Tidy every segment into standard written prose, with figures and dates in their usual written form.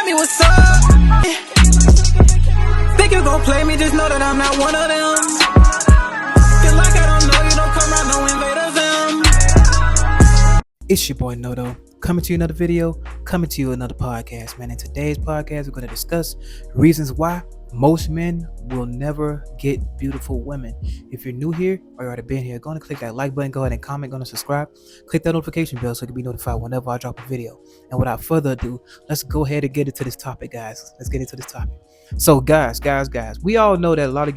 me what's up. Think you gon' play me, just know that I'm not one of them. Feel like I don't know you, don't come around, no invaders them. It's your boy Noto, coming to you another video, coming to you another podcast, man. In today's podcast, we're going to discuss reasons why most men will never get beautiful women. If you're new here or you already been here, go ahead and click that like button, go ahead and comment, go ahead and subscribe, click that notification bell so you can be notified whenever I drop a video. And without further ado, let's go ahead and get into this topic, guys. Let's get into this topic. So guys, we all know that a lot of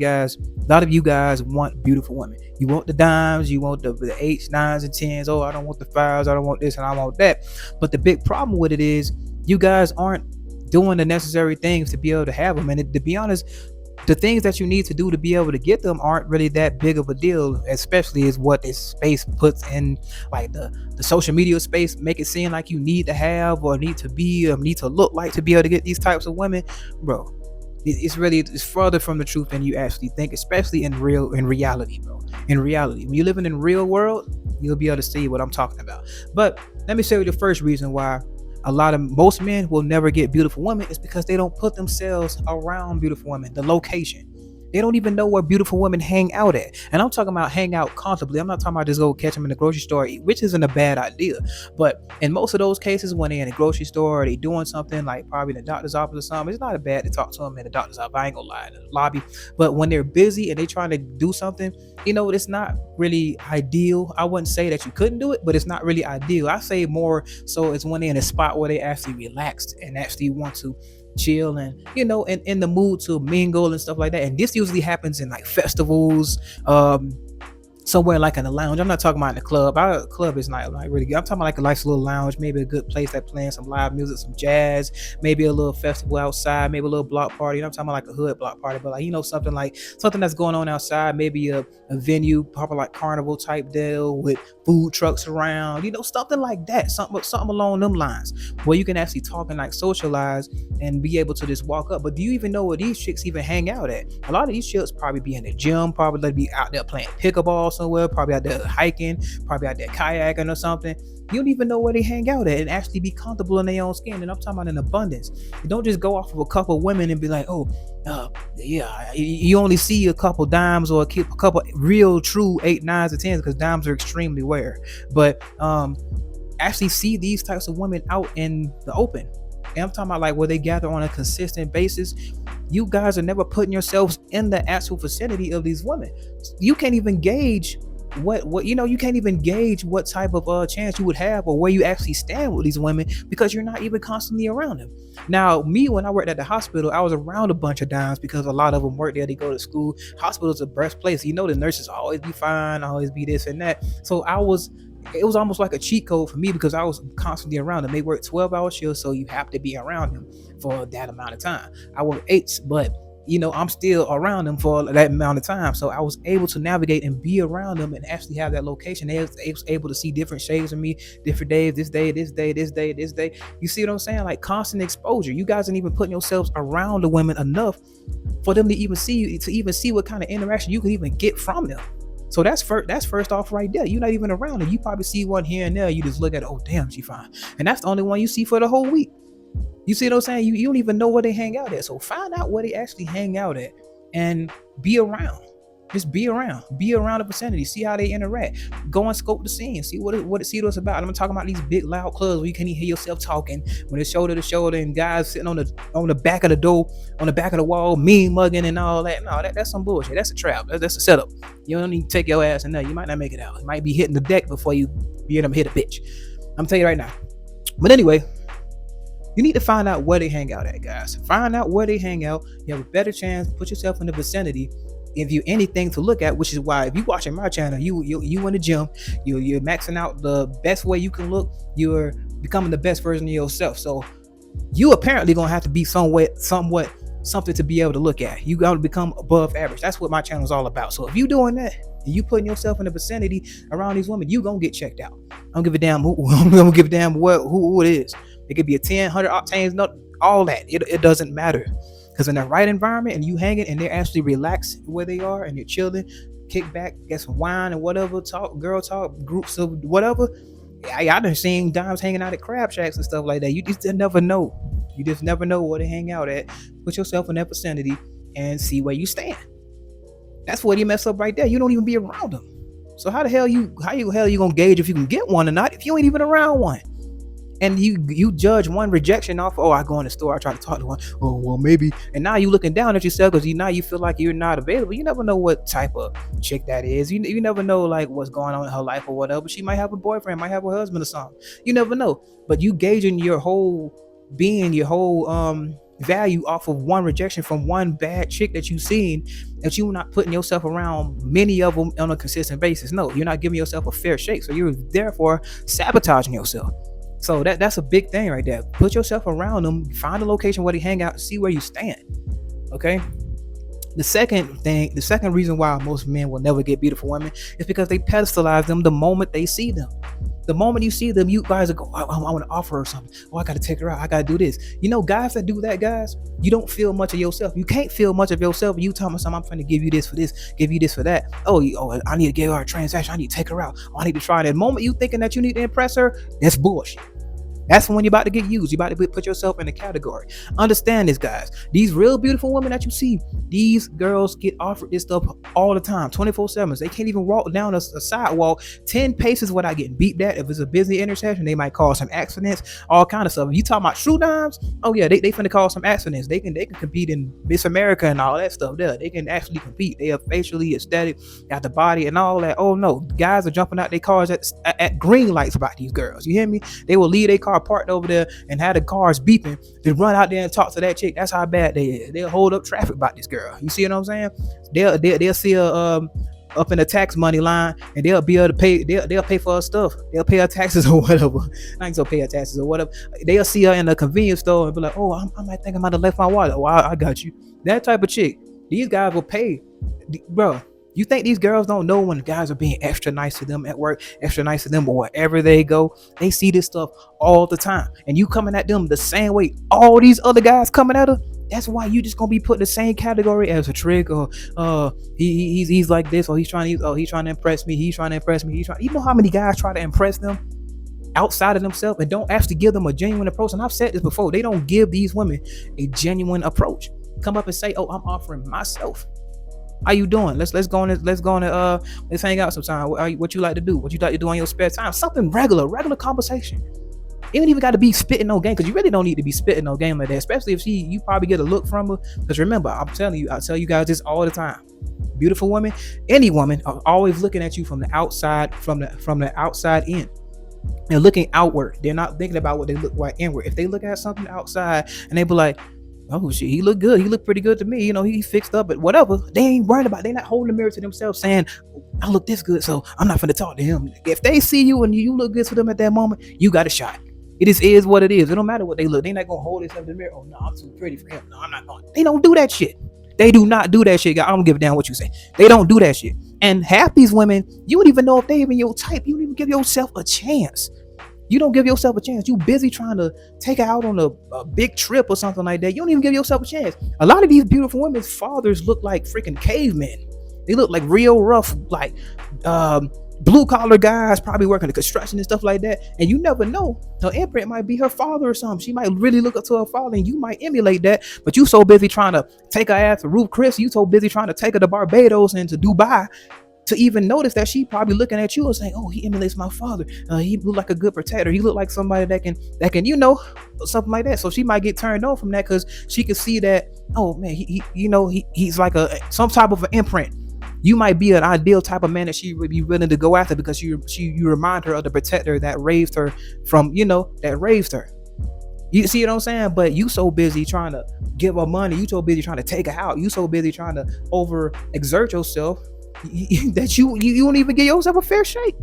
you guys want beautiful women. You want the dimes, you want the 8s, 9s, and 10s. Oh, I don't want the 5s, I don't want this, and I want that. But the big problem with it is you guys aren't doing the necessary things to be able to have them. And to be honest, the things that you need to do to be able to get them aren't really that big of a deal, especially is what this space puts in, like the social media space, make it seem like you need to have or need to be or need to look like to be able to get these types of women. Bro, it's further from the truth than you actually think, especially in reality, bro. In reality, when you're living in real world, you'll be able to see what I'm talking about. But let me show you the first reason why most men will never get beautiful women is because they don't put themselves around beautiful women. The location. They don't even know where beautiful women hang out at. And I'm talking about hang out comfortably. I'm not talking about just go catch them in the grocery store, which isn't a bad idea. But in most of those cases, when they're in the grocery store or they doing something like probably in the doctor's office or something, it's not bad to talk to them in the doctor's office. I ain't gonna lie, in the lobby. But when they're busy and they trying to do something, it's not really ideal. I wouldn't say that you couldn't do it, but it's not really ideal. I say more so it's when they're in a spot where they actually relaxed and actually want to chill and in the mood to mingle and stuff like that. And this usually happens in like festivals, somewhere like in a lounge. I'm not talking about in the club. Our club is not like really good. I'm talking about like a nice little lounge, maybe a good place that playing some live music, some jazz, maybe a little festival outside, maybe a little block party. I'm talking about like a hood block party, but like something that's going on outside, maybe a venue, probably like carnival type deal with food trucks around, something like that, something along them lines, where you can actually talk and like socialize and be able to just walk up. But do you even know where these chicks even hang out at? A lot of these chicks probably be in the gym, probably they be out there playing pickleball somewhere, probably out there hiking, probably out there kayaking or something. You don't even know where they hang out at and actually be comfortable in their own skin. And I'm talking about in abundance. You don't just go off of a couple of women and be like, you only see a couple dimes or a couple real true 8, 9s, and 10s, because dimes are extremely rare. But actually see these types of women out in the open. And I'm talking about like where they gather on a consistent basis. You guys are never putting yourselves in the actual vicinity of these women. You can't even gauge you can't even gauge what type of chance you would have or where you actually stand with these women, because you're not even constantly around them. Now, me, when I worked at the hospital, I was around a bunch of dimes because a lot of them work there. They go to school. Hospital's the best place. The nurses always be fine, always be this and that. So it was almost like a cheat code for me because I was constantly around them. They work 12-hour shifts, so you have to be around them for that amount of time. I work 8s, but I'm still around them for that amount of time. So I was able to navigate and be around them and actually have that location. They was able to see different shades of me, different days, this day. You see what I'm saying? Like constant exposure. You guys aren't even putting yourselves around the women enough for them to even see what kind of interaction you can even get from them. So that's first off right there. You're not even around them. You probably see one here and there. You just look at it, oh damn, she fine. And that's the only one you see for the whole week. You see what I'm saying? You don't even know where they hang out at. So find out where they actually hang out at and be around. Just be around the vicinity. See how they interact. Go and scope the scene. See what it's about. I'm talking about these big loud clubs where you can't even hear yourself talking when it's shoulder to shoulder and guys sitting on the back of the door, on the back of the wall, mean mugging and all that. No, that's some bullshit. That's a trap. That's a setup. You don't need to take your ass in there. You might not make it out. You might be hitting the deck before you end up hit a bitch. I'm telling you right now. But anyway, you need to find out where they hang out at, guys. Find out where they hang out. You have a better chance. Put yourself in the vicinity. If you anything to look at, which is why if you watching my channel, you in the gym, you're maxing out the best way you can look. You're becoming the best version of yourself. So you apparently gonna have to be somewhat something to be able to look at. You gotta become above average. That's what my channel is all about. So if you doing that and you putting yourself in the vicinity around these women, you gonna get checked out. I don't give a damn who. I don't give a damn who it is. It could be a 10, 100 octanes, not all that. It doesn't matter. Because in the right environment and you hanging and they're actually relaxed where they are and they're chilling, kick back, get some wine and whatever, girl talk, groups of whatever. I done seen dimes hanging out at crab shacks and stuff like that. You just never know. You just never know where to hang out at. Put yourself in that vicinity and see where you stand. That's where you mess up right there. You don't even be around them. So how the hell you gonna gauge if you can get one or not if you ain't even around one? And you judge one rejection off. Oh, I go in the store, I try to talk to one. Oh, well, maybe. And now you looking down at yourself because now you feel like you're not available. You never know what type of chick that is. You never know like what's going on in her life or whatever. She might have a boyfriend, might have a husband or something. You never know. But you gauging your whole being, your whole value off of one rejection from one bad chick that you've seen, that you're not putting yourself around many of them on a consistent basis. No, you're not giving yourself a fair shake. So you're therefore sabotaging yourself. So that's a big thing right there. Put yourself around them, find a location where they hang out, see where you stand. Okay. The second reason why most men will never get beautiful women is because they pedestalize them the moment they see them. The moment you see them, you guys go, I want to offer her something. Oh, I got to take her out. I got to do this. You know, guys that do that, guys, you don't feel much of yourself. You can't feel much of yourself. You tell me something, I'm trying to give you this for this, give you this for that. Oh, I need to give her a transaction. I need to take her out. Oh, I need to try. That moment you thinking that you need to impress her, that's bullshit. That's when you're about to get used. You're about to put yourself in a category. Understand this, guys. These real beautiful women that you see, these girls get offered this stuff all the time, 24/7. They can't even walk down a sidewalk 10 paces without getting beeped at. If it's a busy intersection, they might cause some accidents, all kind of stuff. If you talking about true dimes, oh yeah, they finna cause some accidents. They can compete in Miss America and all that stuff there. They can actually compete. They are facially aesthetic, got the body and all that. Oh no, guys are jumping out their cars at green lights about these girls. You hear me? They will leave their car parked over there and have the cars beeping, then run out there and talk to that chick. That's how bad they is. They'll hold up traffic about this girl. You see what I'm saying? They'll see her up in the tax money line, and they'll be able to pay. They'll pay for her stuff. They'll pay her taxes or whatever. I ain't gonna pay her taxes or whatever. They'll see her in the convenience store and be like, "Oh, I might think I might have left my wallet. Oh, I got you." That type of chick. These guys will pay, bro. You think these girls don't know when guys are being extra nice to them at work, extra nice to them or wherever they go? They see this stuff all the time. And you coming at them the same way all these other guys coming at her. That's why you just gonna be put in the same category as a trick, or he's like this, or he's trying to impress me, he's trying to impress me, you know how many guys try to impress them outside of themselves and don't actually give them a genuine approach. And I've said this before, they don't give these women a genuine approach. Come up and say, oh, I'm offering myself. How you doing? Let's go on let's hang out sometime. What you like to do? What you like to do on your spare time? Something regular conversation. You don't even got to be spitting no game, because you really don't need to be spitting no game like that. Especially if you probably get a look from her. Because remember, I tell you guys this all the time. Beautiful women, any woman, are always looking at you from the outside, from the outside in. They're looking outward. They're not thinking about what they look like inward. If they look at something outside and they be like, oh shit, he look good. He look pretty good to me. You know, he fixed up, but whatever. They ain't worried about it. They not holding the mirror to themselves saying, I look this good, so I'm not finna talk to him. If they see you and you look good to them at that moment, you got a shot. It is what it is. It don't matter what they look. They not gonna hold themselves in the mirror. Oh no, I'm too pretty for him. No, I'm not going. They don't do that shit. They do not do that shit. I don't give a damn what you say. They don't do that shit. And half these women, you don't even know if they even your type. You don't even give yourself a chance. You don't give yourself a chance. You busy trying to take her out on a big trip or something like that. You don't even give yourself a chance. A lot of these beautiful women's fathers look like freaking cavemen. They look like real rough, like blue collar guys, probably working the construction and stuff like that. And you never know. Her imprint might be her father or something. She might really look up to her father, and you might emulate that. But you so busy trying to take her ass to Ruth Chris. You so busy trying to take her to Barbados and to Dubai, to even notice that she probably looking at you and saying, oh, he emulates my father. He look like a good protector. He look like somebody that can, you know, something like that. So she might get turned on from that, because she can see that, oh man, he's like some type of an imprint. You might be an ideal type of man that she would be willing to go after, because you remind her of the protector that raised her that raised her. You see what I'm saying? But you so busy trying to give her money. You so busy trying to take her out. You so busy trying to over exert yourself that you don't even give yourself a fair shake.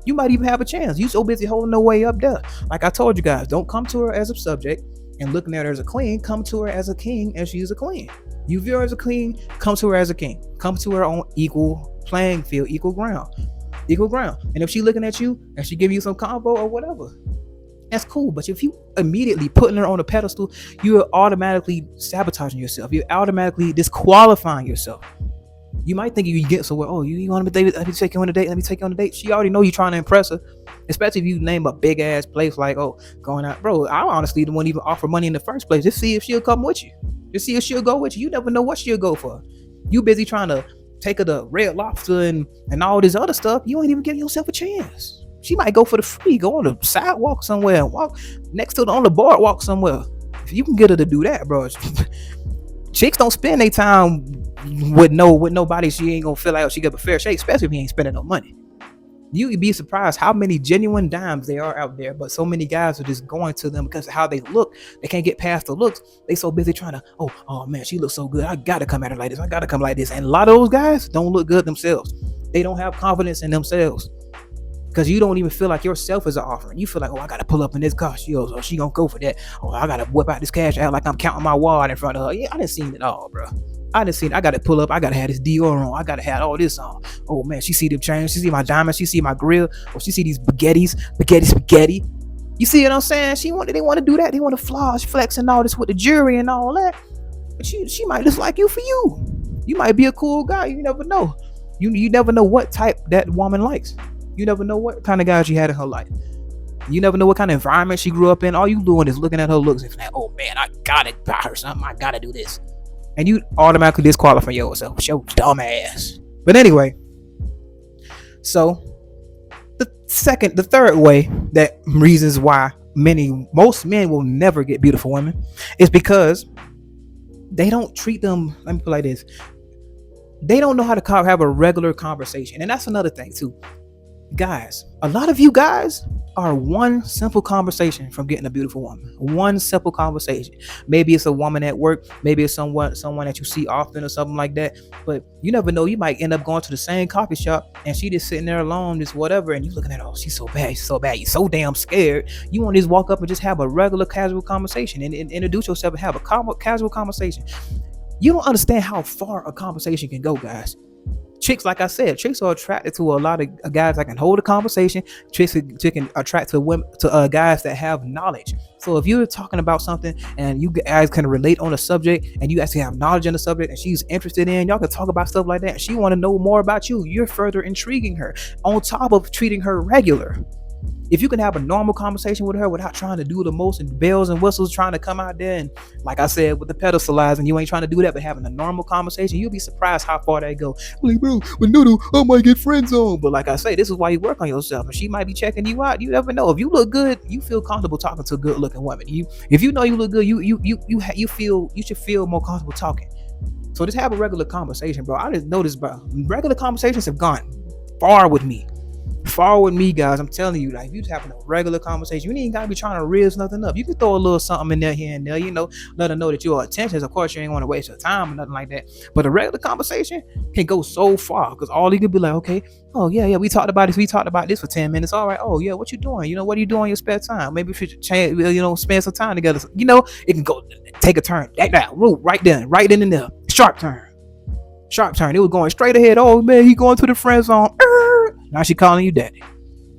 You might even have a chance. You so busy holding the way up there. Like I told you guys, don't come to her as a subject and looking at her as a queen. Come to her as a king, and she's a queen. You view her as a queen, come to her as a king. Come to her on equal playing field, equal ground. And if she looking at you and she give you some combo or whatever, that's cool. But if you immediately putting her on a pedestal, you're automatically sabotaging yourself. You're automatically disqualifying yourself. You might think you get somewhere. Oh, you want me to take you on a date? Let me take you on a date. She already know you trying to impress her. Especially if you name a big ass place like, oh, going out, bro. I honestly wouldn't even offer money in the first place. Just see if she'll come with you. Just see if she'll go with you. You never know what she'll go for. You busy trying to take her to Red Lobster and all this other stuff. You ain't even give yourself a chance. She might go for the free, go on the sidewalk somewhere and walk next to on the boardwalk somewhere. If you can get her to do that, bro. Chicks don't spend their time with nobody she ain't gonna feel like she got a fair shake, especially if he ain't spending no money. You'd be surprised how many genuine dimes there are out there, but so many guys are just going to them because of how they look. They can't get past the looks. They so busy trying to, oh man, she looks so good. I gotta come at her like this. I gotta come like this. And a lot of those guys don't look good themselves. They don't have confidence in themselves because you don't even feel like yourself is an offering. You feel like, oh, I gotta pull up in this car. She gonna go for that. Oh, I gotta whip out this cash out like I'm counting my wallet in front of her. Yeah, I done seen it all, bro. I gotta pull up. I gotta have this Dior on. I gotta have all this on. Oh man, she see the chains. She see my diamonds. She see my grill. Or she see these spaghetti. You see what I'm saying? They want to do that. They want to floss, flex, and all this with the jewelry and all that. But she might just like you for you. You might be a cool guy. You never know. You never know what type that woman likes. You never know what kind of guy she had in her life. You never know what kind of environment she grew up in. All you doing is looking at her looks and like, oh man, I gotta buy her something. I gotta do this. And you automatically disqualify yourself. Your dumb ass. But anyway, so the third way that reasons why most men will never get beautiful women is because they don't treat them. Let me put it like this: they don't know how to have a regular conversation, and that's another thing too. Guys, a lot of you guys are one simple conversation from getting a beautiful woman. One simple conversation. Maybe it's a woman at work. Maybe it's someone that you see often or something like that. But you never know. You might end up going to the same coffee shop and she just sitting there alone, just whatever. And you looking at her, oh, she's so bad. She's so bad. You're so damn scared. You want to just walk up and just have a regular casual conversation and introduce yourself and have a casual conversation. You don't understand how far a conversation can go, guys. Chicks, like I said, chicks are attracted to a lot of guys that can hold a conversation. Chicks can attract to women, to guys that have knowledge. So if you're talking about something and you guys can relate on a subject and you actually have knowledge on the subject and she's interested in, y'all can talk about stuff like that. And she want to know more about you. You're further intriguing her on top of treating her regular. If you can have a normal conversation with her without trying to do the most and bells and whistles, trying to come out there and, like I said, with the pedestalizing, you ain't trying to do that, but having a normal conversation, you'll be surprised how far they go. Like, bro, with Noodle, I might get friend zone. But like I say, this is why you work on yourself. And she might be checking you out. You never know. If you look good, you feel comfortable talking to a good looking woman. If you know you look good, you should feel more comfortable talking. So just have a regular conversation, bro. I just noticed, bro, regular conversations have gone far with me. Follow with me, guys. I'm telling you, like, if you're having a regular conversation, you ain't gotta be trying to riz nothing up. You can throw a little something in there here and there, let her know that your intentions. Of course, you ain't want to waste your time or nothing like that. But a regular conversation can go so far because all you could be like, okay, oh yeah, we talked about this for 10 minutes. All right, oh yeah, what you doing? What are you doing in your spare time? Maybe if you change, spend some time together. It can go take a turn. Right then and there. Sharp turn. It was going straight ahead. Oh man, he going to the friend zone. Now she calling you daddy.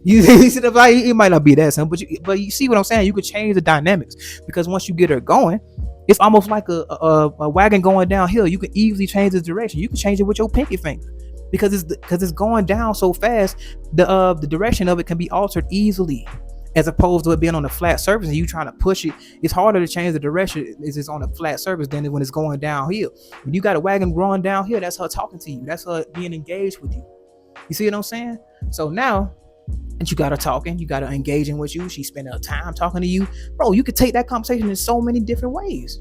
You see, it might not be that simple, but you see what I'm saying. You could change the dynamics because once you get her going, it's almost like a wagon going downhill. You can easily change the direction. You can change it with your pinky finger because it's going down so fast. The direction of it can be altered easily, as opposed to it being on a flat surface and you trying to push it. It's harder to change the direction if it's on a flat surface than when it's going downhill. When you got a wagon growing downhill, that's her talking to you. That's her being engaged with you. You see what I'm saying? So now that you got her talking, you got her engaging with you, she's spending her time talking to you, bro, you could take that conversation in so many different ways.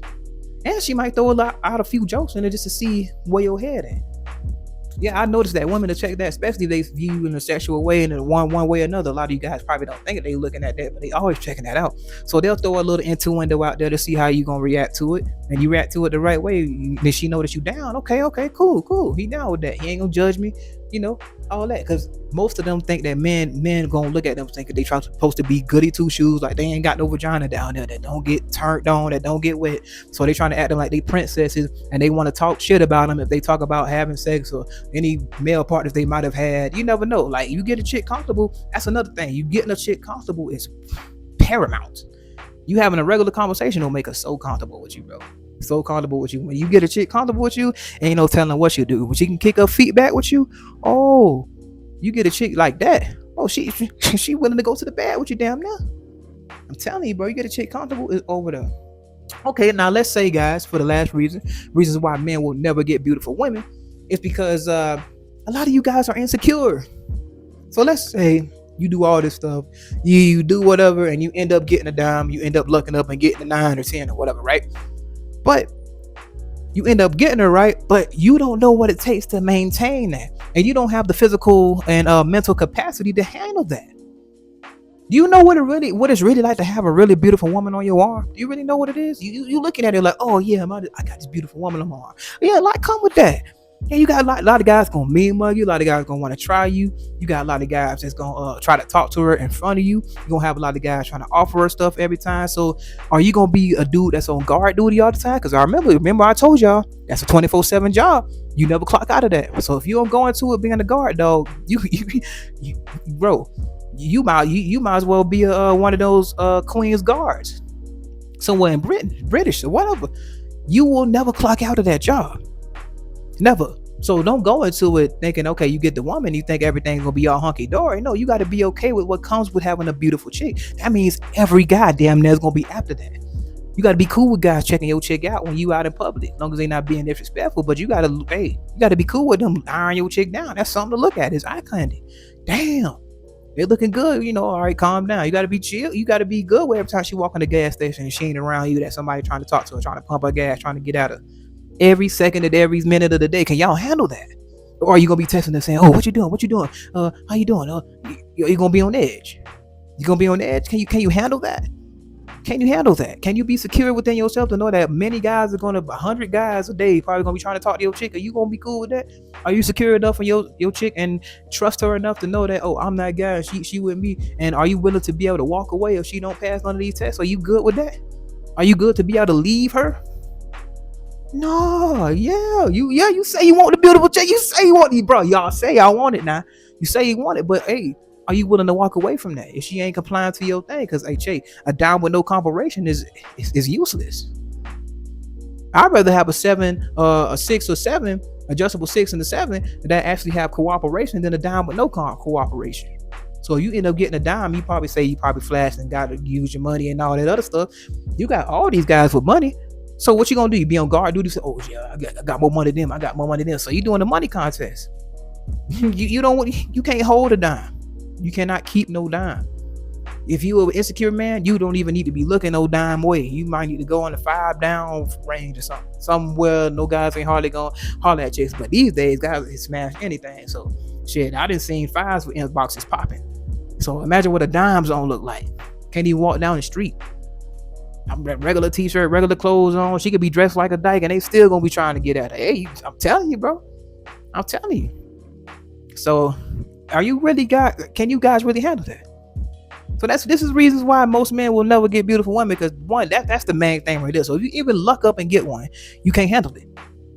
And she might throw out a few jokes in it just to see where your head at. Yeah, I noticed that women to check that, especially if they view you in a sexual way and in one way or another. A lot of you guys probably don't think that they're looking at that, but they always checking that out. So they'll throw a little innuendo out there to see how you gonna react to it, and you react to it the right way. Then she know that you down. Okay, cool. He down with that. He ain't gonna judge me. All that, because most of them think that men gonna look at them thinking they supposed to be goody two shoes, like they ain't got no vagina down there, that don't get turned on, that don't get wet. So they trying to act like they princesses, and they want to talk shit about them if they talk about having sex or any male partners they might have had. You never know. Like, you get a chick comfortable, that's another thing. You getting a chick comfortable is paramount. You having a regular conversation will make her so comfortable with you, bro. So comfortable with you. When you get a chick comfortable with you, ain't no telling what she'll do. When she can kick her feet back with you, oh, you get a chick like that, oh, she willing to go to the bed with you damn now. I'm telling you, bro, you get a chick comfortable, is over there. Okay, now let's say, guys, for the last reasons why men will never get beautiful women, is because a lot of you guys are insecure. So let's say you do all this stuff, you do whatever, and you end up getting a dime, you end up looking up and getting a 9 or 10 or whatever, right? But you end up getting her, right? But you don't know what it takes to maintain that, and you don't have the physical and mental capacity to handle that. Do you know what it's really like to have a really beautiful woman on your arm? Do you really know what it is? You looking at it like, oh yeah, I got this beautiful woman on my arm. Yeah, like come with that. Yeah, you got a lot of guys gonna mean mug you. A lot of guys gonna want to try you. You got a lot of guys that's gonna try to talk to her in front of you. You're gonna have a lot of guys trying to offer her stuff every time. So are you gonna be a dude that's on guard duty all the time? Because I remember I told y'all that's a 24/7 job. You never clock out of that. So if you don't go into it being a guard dog, you bro, you might as well be one of those Queen's guards somewhere in British or whatever. You will never clock out of that job. Never. So don't go into it thinking, okay, you get the woman, you think everything's gonna be all hunky dory. No, you got to be okay with what comes with having a beautiful chick. That means every guy damn near's gonna be after that. You got to be cool with guys checking your chick out when you out in public, as long as they not being disrespectful. But you gotta be cool with them iron your chick down. That's something to look at. It's eye candy. Damn, they're looking good. All right, calm down. You got to be chill. You got to be good with every time she walk in the gas station and she ain't around you, that somebody trying to talk to her, trying to pump her gas, trying to get at her every second of every minute of the day. Can y'all handle that? Or are you gonna be texting and saying, oh, what you doing? How you doing? You gonna be on edge? You gonna be on edge? Can you handle that? Can you handle that? Can you be secure within yourself to know that many guys are 100 guys a day probably gonna be trying to talk to your chick? Are you gonna be cool with that? Are you secure enough for your chick and trust her enough to know that, oh, I'm that guy, she with me? And are you willing to be able to walk away if she don't pass none of these tests? Are you good with that? Are you good to be able to leave her? No, you say you want the beautiful chick. You say you want it, bro. Y'all say I want it now. You say you want it, but hey, are you willing to walk away from that if she ain't complying to your thing? Because hey, Che, a dime with no cooperation is useless. I'd rather have a 6 or 7, adjustable 6 and a 7 that actually have cooperation than a dime with no cooperation. So you end up getting a dime, you probably flashed and got to use your money and all that other stuff. You got all these guys with money. So what you gonna do? You be on guard duty? Say, oh yeah, I got more money than them. I got more money than them. So you doing the money contest? You can't hold a dime. You cannot keep no dime. If you are an insecure man, you don't even need to be looking no dime way. You might need to go on the 5 down range or something. Somewhere no guys ain't hardly gonna holler at chicks. But these days, guys can smash anything. So shit, I done seen 5s with inboxes popping. So imagine what a dime zone look like. Can't even walk down the street. Regular t-shirt, regular clothes on. She could be dressed like a dyke and they still gonna be trying to get at her. Hey, I'm telling you, bro. I'm telling you. So can you guys really handle that? So this is reasons why most men will never get beautiful women, because one, that's the main thing right there. So if you even luck up and get one, you can't handle it.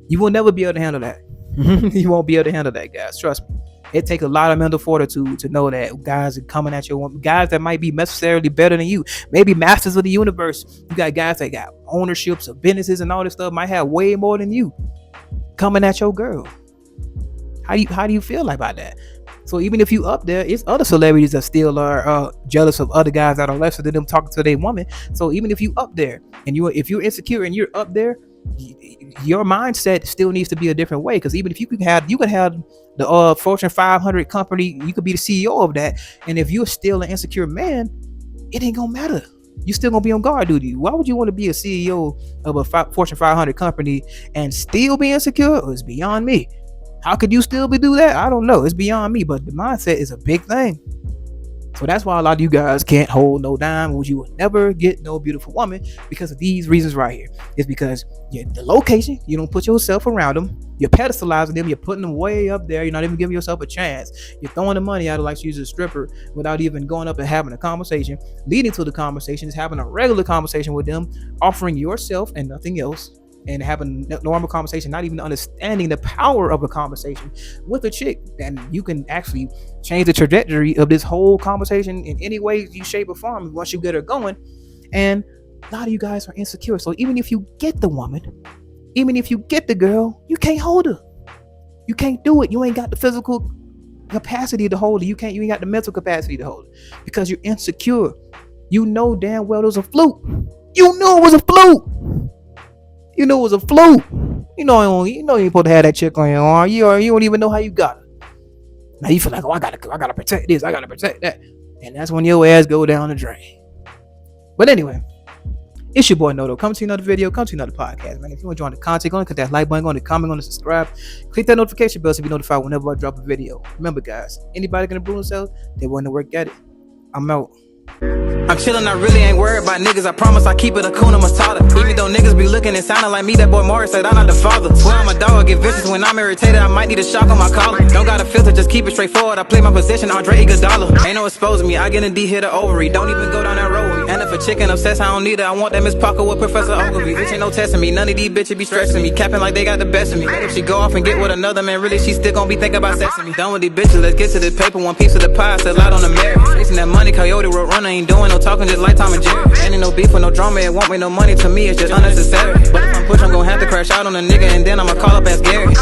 You will never be able to handle that. You won't be able to handle that, guys. Trust me. It takes a lot of mental fortitude to know that guys are coming at you. Guys that might be necessarily better than you, maybe masters of the universe. You got guys that got ownerships of businesses and all this stuff, might have way more than you coming at your girl. How do you feel about that? So even if you up there, it's other celebrities that still are jealous of other guys that are lesser than them talking to their woman. So even if you up there and if you're insecure and you're up there, your mindset still needs to be a different way. Because even if you could have the Fortune 500 company, you could be the CEO of that, and if you're still an insecure man, it ain't gonna matter. You still gonna be on guard duty. Why would you want to be a CEO of a Fortune 500 company and still be insecure? It's beyond me. How could you still do that? I don't know. It's beyond me. But the mindset is a big thing. So that's why a lot of you guys can't hold no dime, which you will never get no beautiful woman, because of these reasons right here. It's because the location, you don't put yourself around them. You're pedestalizing them. You're putting them way up there. You're not even giving yourself a chance. You're throwing the money out of like she's a stripper without even going up and having a conversation. Leading to the conversation is having a regular conversation with them, offering yourself and nothing else, and having a normal conversation, not even understanding the power of a conversation with a chick. And you can actually change the trajectory of this whole conversation in any way, shape, or form once you get her going. And a lot of you guys are insecure. So even if you get the woman, even if you get the girl, you can't hold her. You can't do it. You ain't got the physical capacity to hold it. You ain't got the mental capacity to hold it because you're insecure. You know damn well it was a fluke. You knew it was a fluke. You knew it was a fluke. You know you ain't supposed to have that chick on your arm. You don't even know how you got her. Now you feel like, oh, I gotta protect this, I gotta protect that. And that's when your ass go down the drain. But anyway, it's your boy Noto. Come to another video, come to another podcast, man. If you enjoy the content, go and click that like button, go and comment, go and subscribe. Click that notification bell to be notified whenever I drop a video. Remember, guys, anybody gonna prove themselves, they want to work at it. I'm out. I'm chillin', I really ain't worried about niggas. I promise I keep it a Kuna Matata. Even though niggas be looking and sounding like me, that boy Morris said I'm not the father. Swear I'm a dog, get vicious when I'm irritated. I might need a shock on my collar. Don't got a filter, just keep it straightforward. I play my position, Andre Iguodala. Ain't no exposing me, I get a D hit or ovary. Don't even go down that road with me. And if a chicken obsessed, I don't need her. I want that Miss Parker with Professor Ogilvy. Bitch ain't no testing me, none of these bitches be stressing me. Capping like they got the best of me. But if she go off and get with another man, really she still gon' be thinking about sexing me. Done with these bitches, let's get to this paper. One piece of the pie, still out on the merit. Chasing that money, Coyote Road Runner ain't doing no talking, just like Tom and Jerry. Ain't no beef with no drama, it won't make no money to me, it's just unnecessary. But if I'm pushed, I'm gon' have to crash out on a nigga and then I'ma call up as Gary.